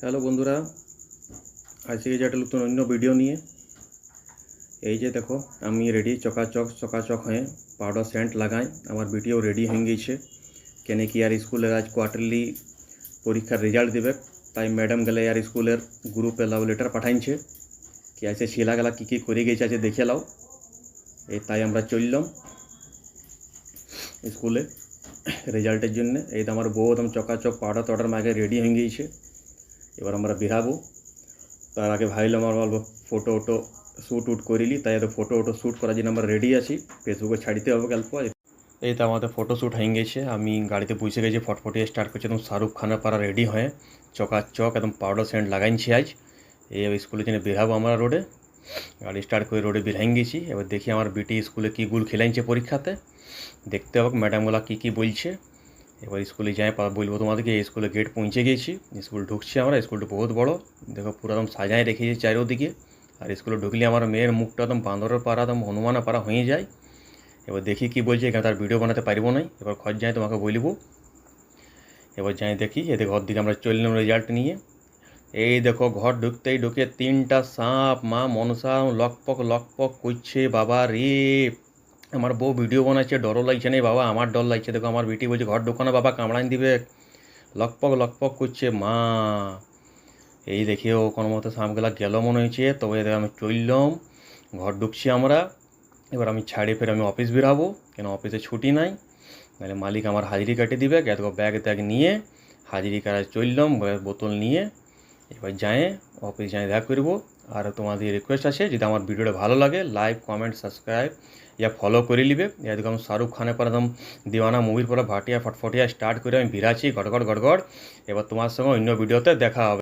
Hello বন্ধুরা, আজকে যে একটা নতুন অন্য ভিডিও নিয়ে এই যে দেখো আমি রেডি চকাচক হয়ে পাউডার সেন্ট লাগাই। আমার ভিডিও রেডি হয়ে গেছে কেন কি আর স্কুলের আজ কোয়ার্টারলি পরীক্ষার রেজাল্ট দেবে, তাই ম্যাডাম গেলে আর স্কুলের গ্রুপে লাভ লেটার পাঠাইছে কি আছে ছেলেগুলা কী কী করে গেছে আছে দেখে লাও। এই তাই আমরা চললাম স্কুলে রেজাল্টের জন্য। এই তো আমার বউ একদম চকাচক পাউডার টাউডার মাকে রেডি হয়ে গিয়েছে, এবার আমরা বেরাবো। তার আগে ভাইলাম আমার অল্প ফটো ওটো শ্যুট উট করিলি, তাই এত ফটো ওটো শ্যুট করার জন্য আমরা রেডি আছি, ফেসবুকে ছাড়িতে হবে অল্প। এই তো আমাদের ফটো শ্যুট হয়ে গেছে, আমি গাড়িতে বসে গেছি, ফটফটিয়ে স্টার্ট করছি একদম শাহরুখ খানের পাড়া রেডি হয়ে চকাচক একদম পাউডার সেন্ট লাগাইছি আজ। এই স্কুলের জন্য বেরাবো আমরা রোডে, গাড়ি স্টার্ট করে রোডে বের হয়ে গেছি। এবার দেখি আমার বিটি স্কুলে কী গুল খেলাইছে পরীক্ষাতে, দেখতে হবে ম্যাডামগুলা কী কী বলছে। এবার স্কুলে যাই বলবো তোমাদেরকে। এই স্কুলে গেট পৌঁছে গেছি, স্কুল ঢুকছি আমরা। স্কুলটা বহুত বড়, দেখো পুরো একদম সাজায় রেখেছি চারিদিকে। আর স্কুলে ঢুকলে আমার মেয়ের মুখটা একদম বাঁদরের পাড়া একদম হনুমানের পাড়া হয়ে যায়। এবার দেখি কী বলছে, এখানে তার ভিডিও বানাতে পারবো না, এবার ঘর যাই তোমাকে বলবো। এবার যাই দেখি, এতে ঘর দিকে আমরা চললাম রেজাল্ট নিয়ে। এই দেখো ঘর ঢুকে তিনটা সাপ মা মনসা লকপক করছে বাবা রে। আমার বউ ভিডিও বানাচ্ছে, ডরও লাগছে না বাবা, আমার ডর লাগছে। দেখো আমার বিটি বলছে ঘর ঢোকানো বাবা, কামড়ান দিবে, লকপক করছে মা। এই দেখেও কোনো মতো সাপগুলা গেল মনে হয়েছে। তবে আমি চললাম, ঘর ঢুকছি আমরা। এবার আমি ছাড়ে ফের আমি অফিস বেরাবো, কেন অফিসে ছুটি নাই, নাহলে মালিক আমার হাজিরি কাটে দিবে। এত ব্যাগ ট্যাগ নিয়ে হাজিরি কাটায় চললাম, বোতল নিয়ে। এবার যাই অফিস যাই দেখা করবো। আর তোমাদের রিকোয়েস্ট আছে, যদি আমার ভিডিওটা ভালো লাগে লাইক কমেন্ট সাবস্ক্রাইব ইয়া ফলো করে নিবে। একদম শাহরুখ খানের পর একদম দিওয়ানা মুভির পরে ভাটিয়া ফটফটিয়া স্টার্ট করে আমি বিরাছি গড়গড়। এবার তোমার সঙ্গে অন্য ভিডিওতে দেখা হবে।